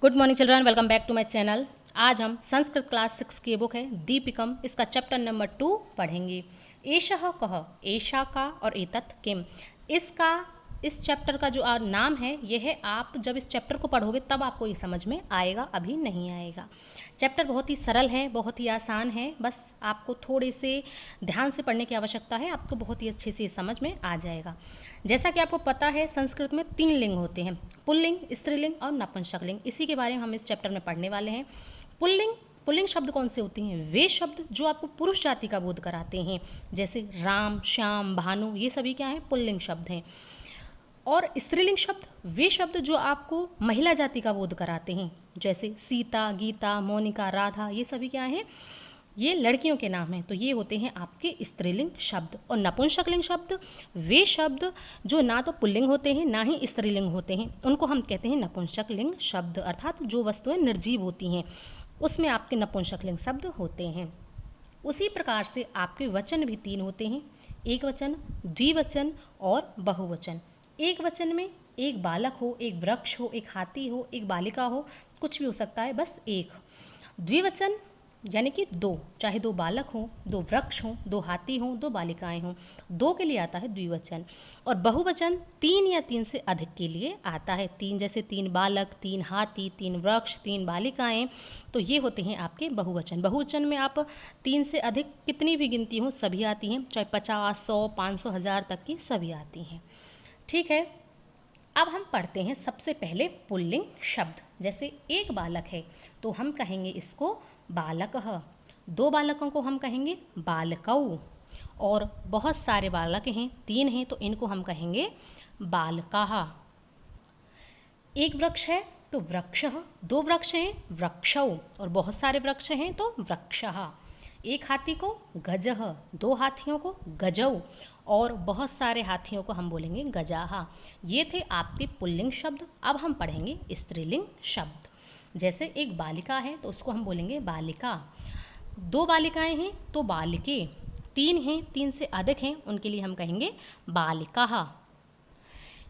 Good morning children, welcome back to my channel. आज हम Sanskrit class 6 की बुक है दीपिकम, इसका चैप्टर नंबर 2 पढ़ेंगे। एषः कः, ऐशा का और एतत् किम। इस चैप्टर का जो नाम है यह है, आप जब इस चैप्टर को पढ़ोगे तब आपको ये समझ में आएगा, अभी नहीं आएगा। चैप्टर बहुत ही सरल है, बहुत ही आसान है, बस आपको थोड़े से ध्यान से पढ़ने की आवश्यकता है, आपको बहुत ही अच्छे से ये समझ में आ जाएगा। जैसा कि आपको पता है संस्कृत में 3 लिंग होते हैं, पुल्लिंग, स्त्रीलिंग और नपुंसकलिंग। इसी के बारे में हम इस चैप्टर में पढ़ने वाले हैं। पुल्लिंग शब्द कौन से होते हैं? वे शब्द जो आपको पुरुष जाति का बोध कराते हैं, जैसे राम, श्याम, भानु, ये सभी क्या हैं? पुल्लिंग शब्द हैं। और स्त्रीलिंग शब्द वे शब्द जो आपको महिला जाति का बोध कराते हैं, जैसे सीता, गीता, मोनिका, राधा, ये सभी क्या हैं? ये लड़कियों के नाम हैं, तो ये होते हैं आपके स्त्रीलिंग शब्द। और नपुंसकलिंग शब्द वे शब्द जो ना तो पुल्लिंग होते हैं ना ही स्त्रीलिंग होते हैं, उनको हम कहते हैं नपुंसकलिंग शब्द। अर्थात जो वस्तुएं निर्जीव होती हैं उसमें आपके नपुंसकलिंग शब्द होते हैं। उसी प्रकार से आपके वचन भी 3 होते हैं, एक वचन, द्विवचन और बहुवचन। एक वचन में एक बालक हो, एक वृक्ष हो, एक हाथी हो, एक बालिका हो, कुछ भी हो सकता है, बस एक। द्विवचन यानी कि 2, चाहे 2 बालक हों, 2 वृक्ष हों, 2 हाथी हों, 2 बालिकाएं हों, 2 के लिए आता है द्विवचन। और बहुवचन 3 या 3 से अधिक के लिए आता है। 3 जैसे 3 बालक, 3 हाथी, 3 वृक्ष, 3 बालिकाएं, तो ये होते हैं आपके बहुवचन। बहुवचन में आप 3 से अधिक कितनी भी गिनती हो सभी आती हैं, चाहे 50, 100, 500, 1000 तक की सभी आती हैं। ठीक है, अब हम पढ़ते हैं सबसे पहले पुल्लिंग शब्द। जैसे एक बालक है तो हम कहेंगे इसको बालकः, 2 बालकों को हम कहेंगे बालकौ, और बहुत सारे बालक हैं, 3 हैं, तो इनको हम कहेंगे बालकाः। एक वृक्ष है तो वृक्षः, 2 वृक्ष हैं वृक्षौ, और बहुत सारे वृक्ष हैं तो वृक्षः। एक हाथी को गजः, 2 हाथियों को गजौ, और बहुत सारे हाथियों को हम बोलेंगे गजाहा। ये थे आपके पुल्लिंग शब्द। अब हम पढ़ेंगे स्त्रीलिंग शब्द। जैसे एक बालिका है तो उसको हम बोलेंगे बालिका, 2 बालिकाएं हैं तो बालिके, 3 हैं, 3 से अधिक हैं, उनके लिए हम कहेंगे बालिकाः।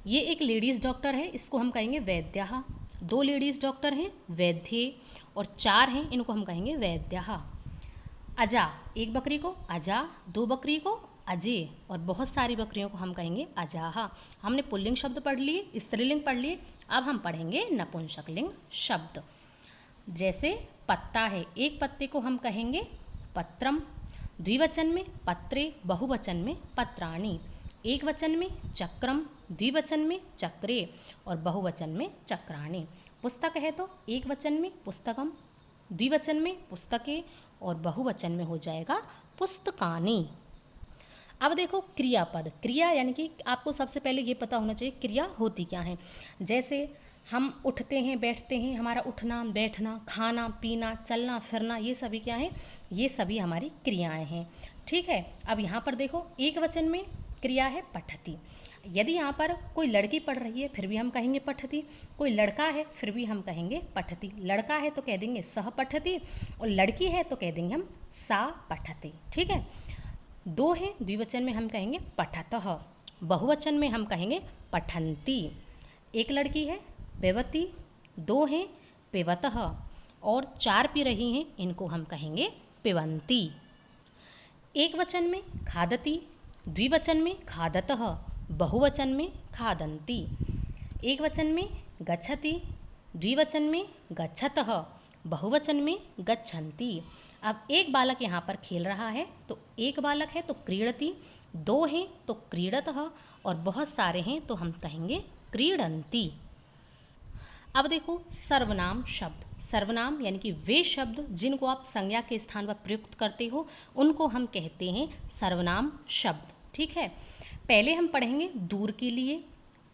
ये एक लेडीज़ डॉक्टर है, इसको हम कहेंगे वैद्याः। 2 लेडीज़ डॉक्टर हैं वैद्ये, और 4 हैं, इनको हम कहेंगे वैद्याः। अजा, एक बकरी को अजा, 2 बकरी को अजय, और बहुत सारी बकरियों को हम कहेंगे अजाहा। हमने पुल्लिंग शब्द पढ़ लिए, स्त्रीलिंग पढ़ लिए, अब हम पढ़ेंगे नपुंसकलिंग शब्द। जैसे पत्ता है, एक पत्ते को हम कहेंगे पत्रम, द्विवचन में पत्रे, बहुवचन में पत्राणि। एक वचन में चक्रम, द्विवचन में चक्रे, और बहुवचन में चक्राणि। पुस्तक है तो एक वचन में पुस्तकम, द्विवचन में पुस्तके, और बहुवचन में हो जाएगा पुस्तकानि। अब देखो क्रियापद। क्रिया यानी कि आपको सबसे पहले ये पता होना चाहिए क्रिया होती क्या है। जैसे हम उठते हैं, बैठते हैं, हमारा उठना, बैठना, खाना, पीना, चलना, फिरना, ये सभी क्या है? ये सभी हमारी क्रियाएं हैं। ठीक है, अब यहाँ पर देखो एक वचन में क्रिया है पठति। यदि यहाँ पर कोई लड़की पढ़ रही है फिर भी हम कहेंगे पठति, कोई लड़का है फिर भी हम कहेंगे पठति। लड़का है तो कह देंगे सह पठति, और लड़की है तो कह देंगे हम सा पठति। ठीक है, 2 हैं, द्विवचन में हम कहेंगे पठतः, बहुवचन में हम कहेंगे पठन्ति। एक लड़की है पेवती, 2 हैं पेवतः, और 4 पी रही हैं, इनको हम कहेंगे पिबन्ति। एक वचन में खादति, द्विवचन में खादतः, बहुवचन में खादन्ति। एक वचन में गच्छति, द्विवचन में गच्छतः, बहुवचन में गच्छन्ति। अब एक बालक यहाँ पर खेल रहा है तो एक बालक है तो क्रीडति, 2 हैं तो क्रीडतः, और बहुत सारे हैं तो हम कहेंगे क्रीडन्ति। अब देखो सर्वनाम शब्द। सर्वनाम यानी कि वे शब्द जिनको आप संज्ञा के स्थान पर प्रयुक्त करते हो उनको हम कहते हैं सर्वनाम शब्द। ठीक है, पहले हम पढ़ेंगे दूर के लिए,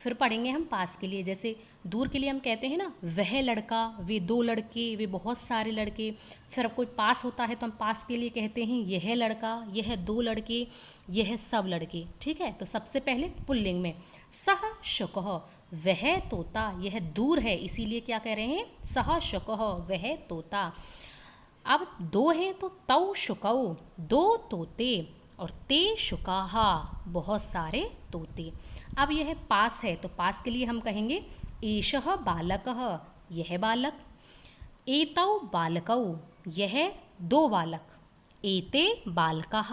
फिर पढ़ेंगे हम पास के लिए। जैसे दूर के लिए हम कहते हैं ना, वह लड़का, वे 2 लड़के, वे बहुत सारे लड़के। फिर कोई पास होता है तो हम पास के लिए कहते हैं यह लड़का, यह 2 लड़के, यह सब लड़के। ठीक है, तो सबसे पहले पुल्लिंग में सह शुकः, वह तोता, यह दूर है इसीलिए क्या कह रहे हैं? सह शुकः, वह तोता। अब 2 हैं तो तौ शुकौ, 2 तोते, और ते शुकाहा, बहुत सारे तोते। अब यह पास है तो पास के लिए हम कहेंगे एषः बालकः, यह बालक। एतौ बालकौ, यह दो बालक। एते बालकाः,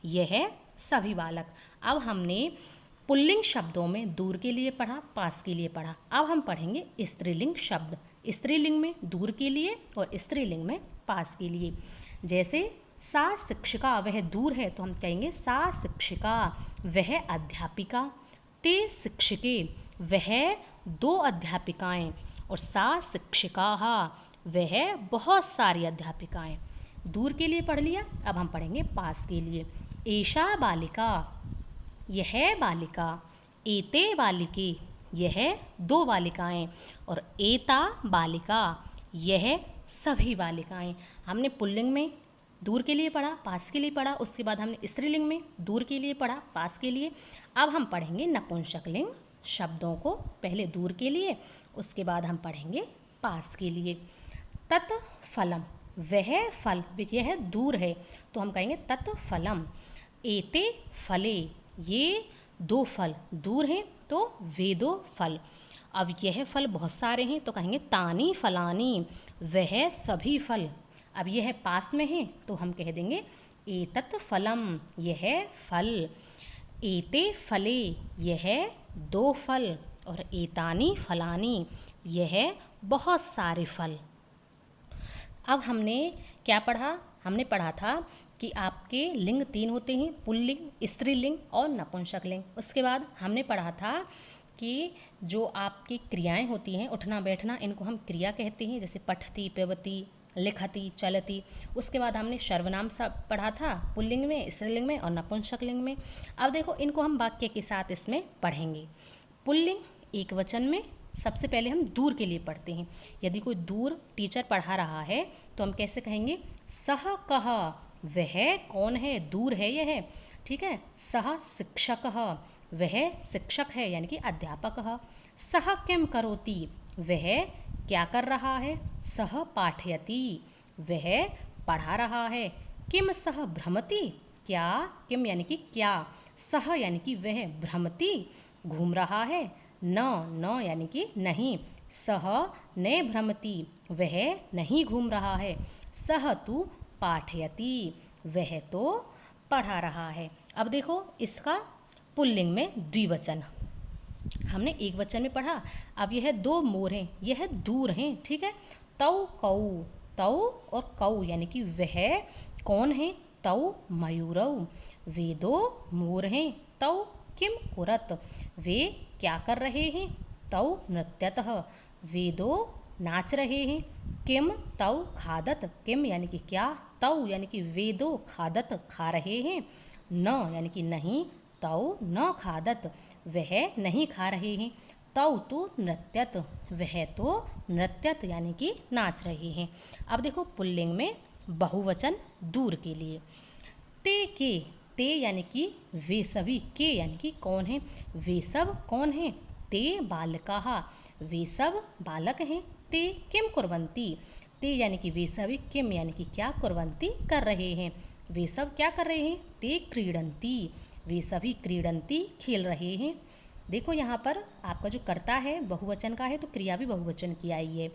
यह सभी बालक। अब हमने पुल्लिंग शब्दों में दूर के लिए पढ़ा, पास के लिए पढ़ा। अब हम पढ़ेंगे स्त्रीलिंग शब्द। स्त्रीलिंग में दूर के लिए और स्त्रीलिंग में पास के लिए। जैसे सा शिक्षिका, वह दूर है तो हम कहेंगे सा शिक्षिका, वह अध्यापिका। ते शिक्षिके, वह दो अध्यापिकाएं। और सा शिक्षिकाः, वह बहुत सारी अध्यापिकाएं। दूर के लिए पढ़ लिया। अब हम पढ़ेंगे पास के लिए। एषा बालिका, यह बालिका। एते बालिके, यह दो बालिकाएं। और एता बालिका, यह सभी बालिकाएं। हमने पुल्लिंग में दूर के लिए पढ़ा, पास के लिए पढ़ा। उसके बाद हमने स्त्रीलिंग में दूर के लिए पढ़ा, पास के लिए। अब हम पढ़ेंगे नपुंसकलिंग शब्दों को, पहले दूर के लिए, उसके बाद हम पढ़ेंगे पास के लिए। तत् फलम, वह फल, यह दूर है तो हम कहेंगे तत् फलम। एते फले, ये दो फल दूर हैं तो वे दो फल। अब यह फल बहुत सारे हैं तो कहेंगे तानी फलानी, वह सभी फल। अब यह पास में है तो हम कह देंगे एतत् फलम, यह फल। एते फले, यह दो फल। और एतानी फलानी, यह बहुत सारे फल। अब हमने क्या पढ़ा? हमने पढ़ा था कि आपके लिंग 3 होते हैं, पुल्लिंग, स्त्रीलिंग और नपुंसकलिंग। उसके बाद हमने पढ़ा था कि जो आपकी क्रियाएं होती हैं, उठना बैठना, इनको हम क्रिया कहते हैं, जैसे पठती, पिबती, लिखती, चलती। उसके बाद हमने सर्वनाम सब पढ़ा था, पुल्लिंग में, स्त्रीलिंग में और नपुंसकलिंग में। अब देखो इनको हम वाक्य के साथ इसमें पढ़ेंगे। पुल्लिंग एक वचन में सबसे पहले हम दूर के लिए पढ़ते हैं। यदि कोई दूर टीचर पढ़ा रहा है तो हम कैसे कहेंगे? सह कः, वह कौन है? दूर है यह, ठीक है। सह शिक्षकः, वह शिक्षक है यानी कि अध्यापक है। सह किम करोति, वह क्या कर रहा है? सह पाठयति, वह पढ़ा रहा है। किम सह भ्रमति, क्या, किम यानी कि क्या, सह यानी कि वह, भ्रमति घूम रहा है। न यानी कि नहीं, सह न भ्रमति, वह नहीं घूम रहा है। सह तु पाठयति, वह तो पढ़ा रहा है। अब देखो इसका पुल्लिंग में द्विवचन, हमने एक वचन में पढ़ा। अब यह दो मोर हैं, यह दूर हैं, ठीक है। तौ कौ, तौ और कौ यानी कि वह कौन है? तौ मयूरौ, वे दो मोर हैं। तौ किम कुरत, वे क्या कर रहे हैं? तौ नृत्यतः, वे दो नाच रहे हैं। किम तौ खादत, किम यानी कि क्या, तौ यानी कि वे दो, खादत खा रहे हैं। न यानी कि नहीं, तौ न खादत, वह नहीं खा रहे हैं। तौ तु नृत्यत, वह तो नृत्यत यानी कि नाच रहे हैं। अब देखो पुल्लिंग में बहुवचन दूर के लिए। ते के, ते यानी कि वे सभी, के यानी कि कौन है? वे सब कौन हैं? ते बालकाः, वे सब बालक हैं। ते किम कुर्वन्ति, ते यानी कि वे सभी, किम यानी कि क्या, कुर्वन्ति कर रहे हैं, वे सब क्या कर रहे हैं? ते क्रीडन्ति, वे सभी क्रीडन्ति खेल रहे हैं। देखो यहाँ पर आपका जो कर्ता है बहुवचन का है तो क्रिया भी बहुवचन की आई है।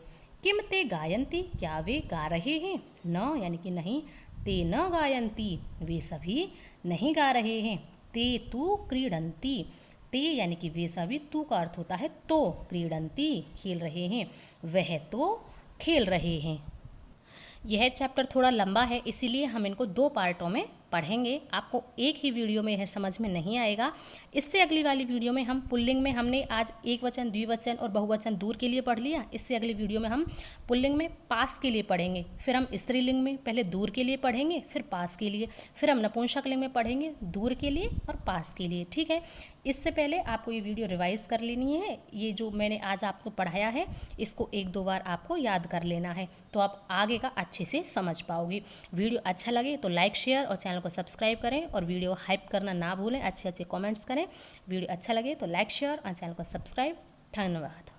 किम ते गायन्ति, क्या वे गा रहे हैं? न यानी कि नहीं, ते न गायन्ति, वे सभी नहीं गा रहे हैं। ते तु क्रीडन्ति, ते यानी कि वे सभी, तू का अर्थ होता है तो, क्रीडन्ति खेल रहे हैं, वह तो खेल रहे हैं। यह चैप्टर थोड़ा लंबा है इसीलिए हम इनको 2 पार्टों में पढ़ेंगे। आपको एक ही वीडियो में यह समझ में नहीं आएगा। इससे अगली वाली वीडियो में हम पुल्लिंग में, हमने आज एक वचन, द्विवचन और बहुवचन दूर के लिए पढ़ लिया। इससे अगली वीडियो में हम पुल्लिंग में पास के लिए पढ़ेंगे, फिर हम स्त्रीलिंग में पहले दूर के लिए पढ़ेंगे, फिर पास के लिए, फिर हम नपुंसकलिंग में पढ़ेंगे दूर के लिए और पास के लिए, ठीक है। इससे पहले आपको ये वीडियो रिवाइज कर लेनी है। ये जो मैंने आज आपको पढ़ाया है इसको 1-2 बार आपको याद कर लेना है, तो आप आगे का अच्छे से समझ पाओगे। वीडियो अच्छा लगे तो लाइक, शेयर और चैनल को सब्सक्राइब करें और वीडियो हाइप करना ना भूलें, अच्छे अच्छे कमेंट्स करें। वीडियो अच्छा लगे तो लाइक, शेयर और चैनल को सब्सक्राइब। धन्यवाद।